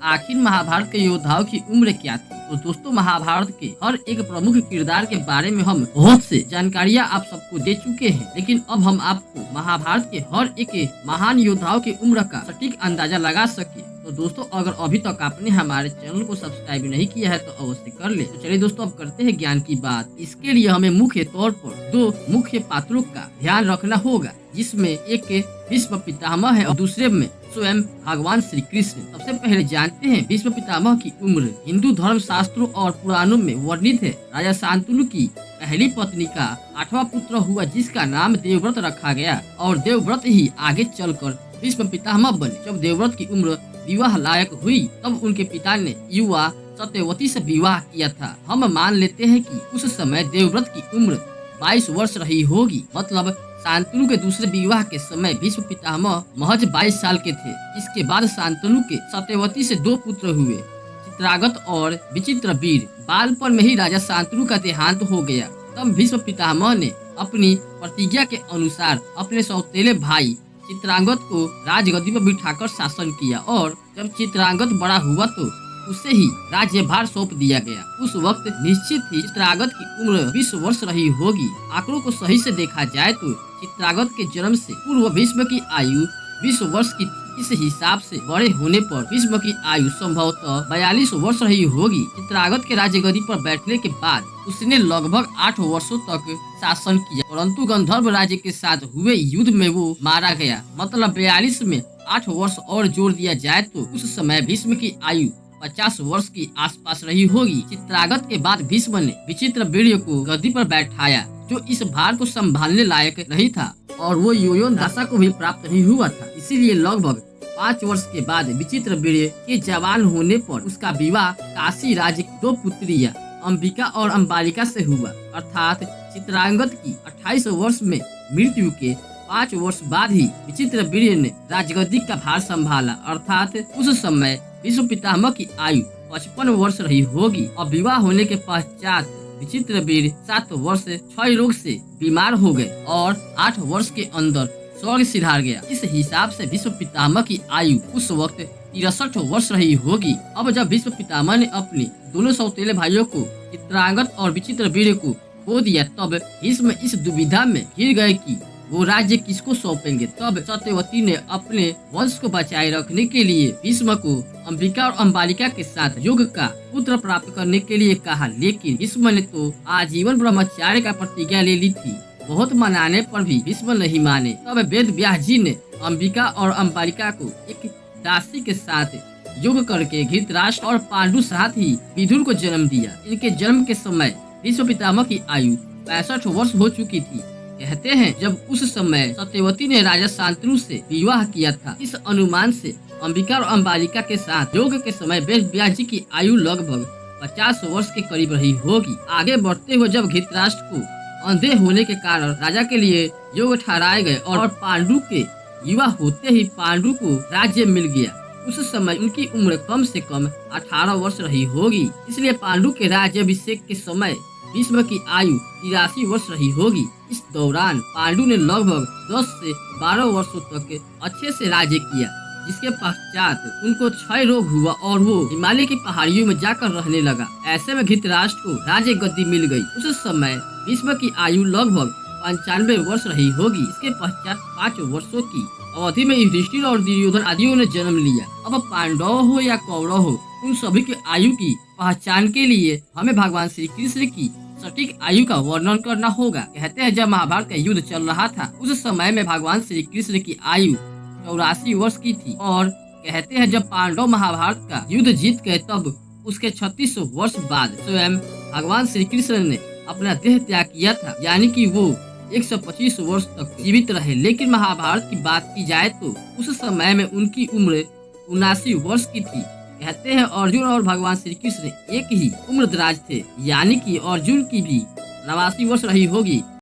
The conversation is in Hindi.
आखिर महाभारत के योद्धाओं की उम्र क्या थी? तो दोस्तों, महाभारत के हर एक प्रमुख किरदार के बारे में हम बहुत से जानकारियां आप सबको दे चुके हैं, लेकिन अब हम आपको महाभारत के हर एक महान योद्धाओं की उम्र का सटीक अंदाजा लगा सके। तो दोस्तों, अगर अभी तक आपने हमारे चैनल को सब्सक्राइब नहीं किया है तो अवश्य कर ले। तो चलिए दोस्तों, अब करते हैं ज्ञान की बात। इसके लिए हमें मुख्य तौर पर दो मुख्य पात्रों का ध्यान रखना होगा, जिसमें एक भीष्म पितामह है और दूसरे में स्वयं भगवान श्री कृष्ण। सबसे पहले जानते हैं भीष्म पितामह की उम्र। हिंदू धर्म शास्त्रों और पुराणों में वर्णित है। राजा शांतनु की पहली पत्नी का 8वां पुत्र हुआ, जिसका नाम देवव्रत रखा गया और देवव्रत ही आगे चलकर भीष्म पितामह बने। जब देवव्रत की उम्र विवाह लायक हुई, तब उनके पिता ने युवा सत्यवती से विवाह किया था। हम मान लेते हैं कि उस समय देवव्रत की उम्र 22 वर्ष रही होगी। मतलब शांतनु के दूसरे विवाह के समय भीष्म पितामह महज 22 साल के थे। इसके बाद शांतनु के सत्यवती से 2 पुत्र हुए, चित्रागत और विचित्रवीर। बालपन में ही राजा शांतनु का देहांत हो गया। तब भीष्म पितामह ने अपनी प्रतिज्ञा के अनुसार अपने सौतेले भाई चित्रांगत को राजगद्दी पर बिठाकर शासन किया और जब चित्रांगत बड़ा हुआ तो उसे ही राज्यभार सौंप दिया गया। उस वक्त निश्चित ही चित्रागत की उम्र 20 वर्ष रही होगी। आंकड़ों को सही से देखा जाए तो चित्रागत के जन्म से पूर्व भीष्म की आयु 20 वर्ष की थी। इस हिसाब से बड़े होने पर भीष्म की आयु संभवतः 42 वर्ष रही होगी। चित्रागत के राज्यगद्दी पर बैठने के बाद उसने लगभग 8 वर्षों तक शासन किया, परंतु गंधर्व राज्य के साथ हुए युद्ध में वो मारा गया। मतलब 42 में 8 वर्ष और जोड़ दिया जाए तो उस समय भीष्म की आयु 50 वर्ष की आसपास रही होगी। चित्रागत के बाद भीष्म ने विचित्रवीर्य को गद्दी पर बैठाया, जो इस भार को संभालने लायक नहीं था और वो योयन दशा को भी प्राप्त नहीं हुआ था। इसीलिए लगभग 5 वर्ष के बाद विचित्रवीर्य के जवान होने पर उसका विवाह काशी राज्य की 2 पुत्रियां अंबिका और अंबालिका से हुआ। अर्थात चित्रांगत की 28 वर्ष में मृत्यु के 5 वर्ष बाद ही विचित्रवीर्य ने राजगद्दी का भार संभाला। अर्थात उस समय भीष्म पितामह की आयु 55 वर्ष रही होगी और विवाह होने के पश्चात विचित्रवीर्य 7 वर्ष क्षय रोग से बीमार हो गए और 8 वर्ष के अंदर स्वर्ग सिधार गया। इस हिसाब से भीष्म पितामह की आयु उस वक्त 63 वर्ष रही होगी। अब जब भीष्म पितामह ने अपने दोनों सौतेले भाइयों को चित्रांगत और विचित्रवीर्य को खो दिया, तब भीष्म इस दुविधा में घिर गए कि वो राज्य किसको सौंपेंगे। तब सत्यवती ने अपने वंश को बचाए रखने के लिए भीष्म को अंबिका और अंबालिका के साथ योग का पुत्र प्राप्त करने के लिए कहा, लेकिन भीष्म ने तो आजीवन ब्रह्मचार्य का प्रतिज्ञा ले ली थी। बहुत मनाने पर भी भीष्म नहीं माने। तब वेद व्यास जी ने अंबिका और अंबालिका को एक दासी के साथ योग करके धृतराष्ट्र और पांडु साथ ही विदुर को जन्म दिया। इनके जन्म के समय भीष्म पितामह की आयु 65 वर्ष हो चुकी थी। कहते हैं जब उस समय सत्यवती ने राजा शांतनु से विवाह किया था। इस अनुमान से अंबिका और अंबालिका के साथ योग के समय वेद व्यास जी की आयु लगभग 50 वर्ष के करीब रही होगी। आगे बढ़ते हुए जब धृतराष्ट्र को अंधे होने के कारण राजा के लिए योग ठहराए गए और पांडु के युवा होते ही पांडु को राज्य मिल गया, उस समय उनकी उम्र कम से कम 18 वर्ष रही होगी। इसलिए पांडु के राज्याभिषेक के समय भीष्म की आयु 83 वर्ष रही होगी। इस दौरान पांडु ने लगभग 10 से 12 वर्षों तक अच्छे से राज्य किया, जिसके पश्चात उनको क्षय रोग हुआ और वो हिमालय की पहाड़ियों में जाकर रहने लगा। ऐसे में धृतराष्ट्र को राज्य गद्दी मिल गई। उस समय भीष्म की आयु लगभग 95 वर्ष रही होगी। इसके पश्चात 5 वर्षों की अवधि में युधिष्ठिर और दुर्योधन आदियों ने जन्म लिया। अब पांडव हो या कौरव हो, उन सभी की आयु की पहचान के लिए हमें भगवान श्री कृष्ण की सटीक आयु का वर्णन करना होगा। कहते हैं जब महाभारत का युद्ध चल रहा था, उस समय में भगवान श्री कृष्ण की आयु 84 वर्ष की थी और कहते हैं जब पांडव महाभारत का युद्ध जीत गए, तब उसके 36 वर्ष बाद स्वयं भगवान श्री कृष्ण ने अपना देह त्याग किया था, यानी कि वो 125 वर्ष तक जीवित रहे। लेकिन महाभारत की बात की जाए तो उस समय में उनकी उम्र 79 वर्ष की थी। कहते हैं अर्जुन और भगवान श्री कृष्ण एक ही उम्र दराज थे, यानी कि अर्जुन की भी 89 वर्ष रही होगी